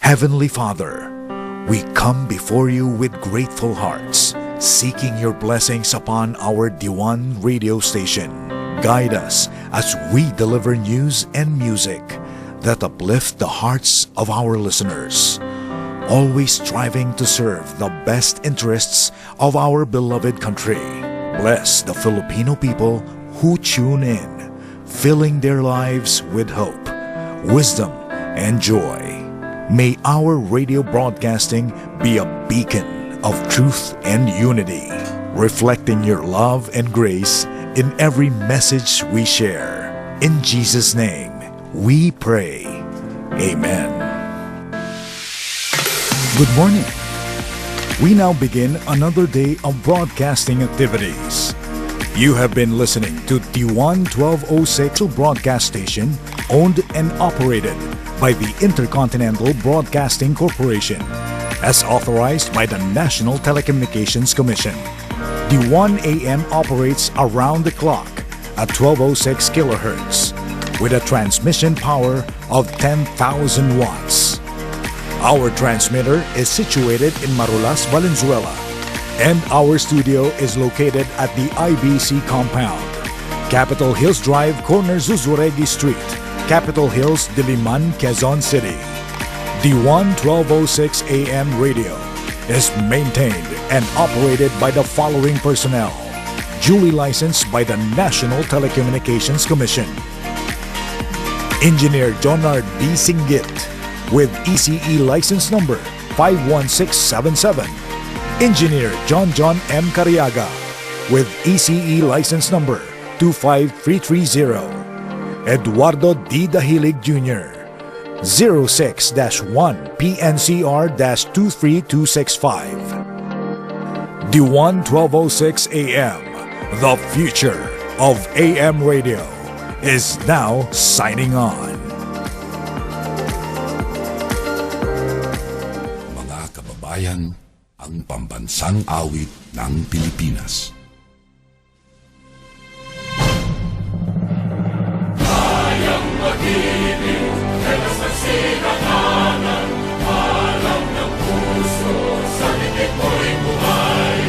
Heavenly Father, we come before you with grateful hearts, seeking your blessings upon our D1 radio station. Guide us as we deliver news and music that uplift the hearts of our listeners, always striving to serve the best interests of our beloved country. Bless the Filipino people who tune in, filling their lives with hope, wisdom, and joy. May our radio broadcasting be a beacon of truth and unity, reflecting your love and grace in every message we share. In Jesus' name, we pray. Amen. Good morning. We now begin another day of broadcasting activities. You have been listening to D1 1206 broadcast station, owned and operated by the Intercontinental Broadcasting Corporation, as authorized by the National Telecommunications Commission. D1 AM operates around the clock at 1206 kHz with a transmission power of 10,000 watts. Our transmitter is situated in Marulas, Valenzuela, and our studio is located at the IBC compound, Capitol Hills Drive, corner Zuzuregi Street, Capitol Hills, Diliman, Quezon City. D1 1206 AM radio is maintained and operated by the following personnel, duly licensed by the National Telecommunications Commission. Engineer Jonard B. Singgit with ECE license number 51677. Engineer John M. Cariaga with ECE license number 25330. Eduardo D. Dahilig Jr. 06-1 PNCR-23265. D1 1206 AM, the future of AM radio, is now signing on. Mga kababayan, ang pambansang awit ng Pilipinas. Pag-ibig, telas ng sinakanan, alam ng puso, sa titik mo'y buhay.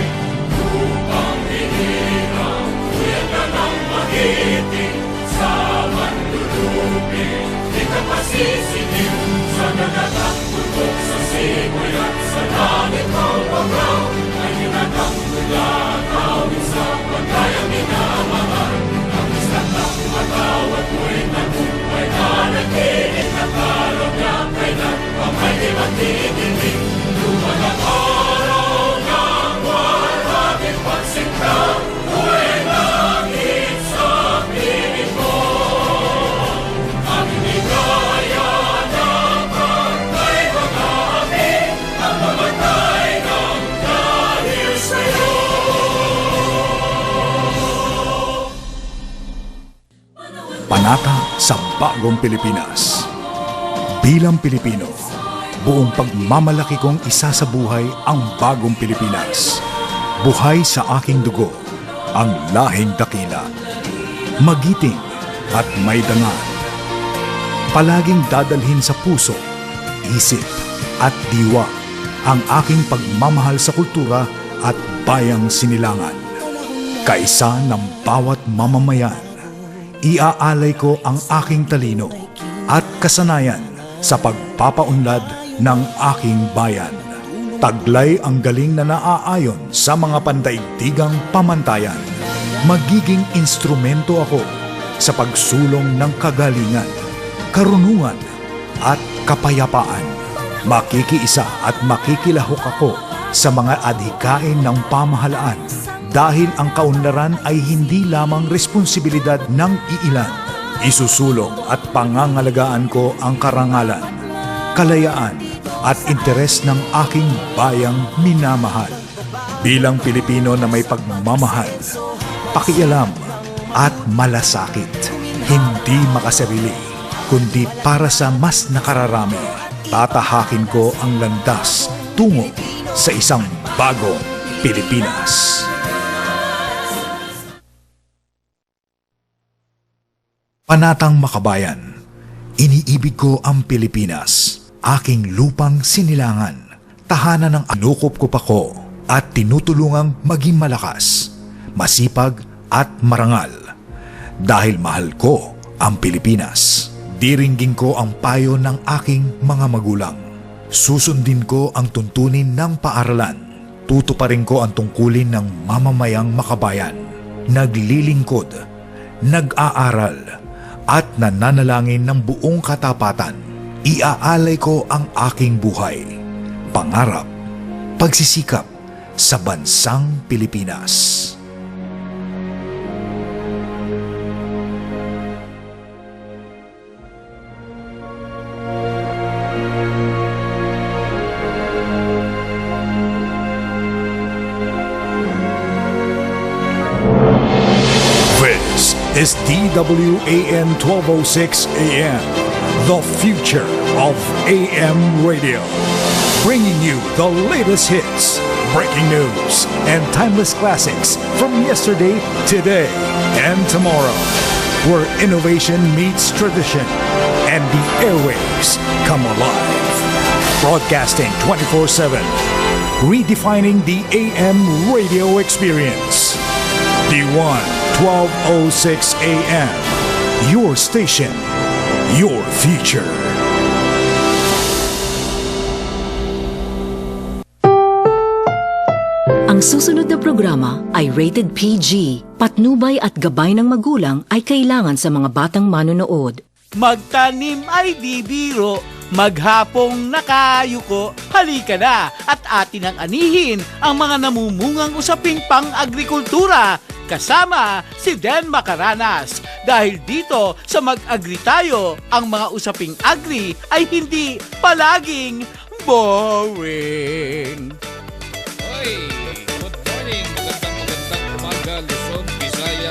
Upang hinirang, kuya ka ng magiting, sa manlulupin, di ka masisinim, sa nagatang tutok sa simoy at sa langit ng pagaw, ay hinatang mula, kawin sa pagkayang minamahal, ang isang ng matawad mo'y nabuhay na nagkinig na kalog na kailan pamay di matigilig. Lumalang araw ng walang pagsinta, huwag langit sa piling mo. Ang hinigaya na pagkay mga api, ang mamatay ng dahil sa'yo. Panata sa Bagong Pilipinas. Bilang Pilipino, buong pagmamalaki kong isa sa buhay ang Bagong Pilipinas. Buhay sa aking dugo, ang lahing dakila. Magiting at may dangal. Palaging dadalhin sa puso, isip at diwa ang aking pagmamahal sa kultura at bayang sinilangan. Kaisa ng bawat mamamayan, iaalay ko ang aking talino at kasanayan sa pagpapaunlad ng aking bayan. Taglay ang galing na naaayon sa mga pandaigdigang pamantayan. Magiging instrumento ako sa pagsulong ng kagalingan, karunungan at kapayapaan. Makikiisa at makikilahok ako sa mga adhikain ng pamahalaan, dahil ang kaunlaran ay hindi lamang responsibilidad ng iilan. Isusulong at pangangalagaan ko ang karangalan, kalayaan at interes ng aking bayang minamahal. Bilang Pilipino na may pagmamahal, pakialam at malasakit, hindi makasarili, kundi para sa mas nakararami, tatahakin ko ang landas tungo sa isang bagong Pilipinas. Panatang makabayan, iniibig ko ang Pilipinas, aking lupang sinilangan, tahanan ng anukop ko pa ko at tinutulungang maging malakas, masipag at marangal. Dahil mahal ko ang Pilipinas, diringgin ko ang payo ng aking mga magulang. Susundin ko ang tuntunin ng paaralan. Tutuparin ko ang tungkulin ng mamamayang makabayan. Naglilingkod, nag-aaral, at nananalangin ng buong katapatan. Iaalay ko ang aking buhay, pangarap, pagsisikap sa bansang Pilipinas. This is DWAN 1206 AM, the future of AM radio. Bringing you the latest hits, breaking news, and timeless classics from yesterday, today, and tomorrow. Where innovation meets tradition and the airwaves come alive. Broadcasting 24/7, redefining the AM radio experience. D1 1206 AM, your station, your future. Ang susunod na programa ay rated PG. Patnubay at gabay ng magulang ay kailangan sa mga batang manonood. Magtanim ay di biro, maghapong nakayuko. Halika na at atin ang anihin ang mga namumungang usaping pang-agrikultura. Kasama si Den Macaranas. Dahil dito sa Mag-Agri Tayo, ang mga usaping agri ay hindi palaging boring.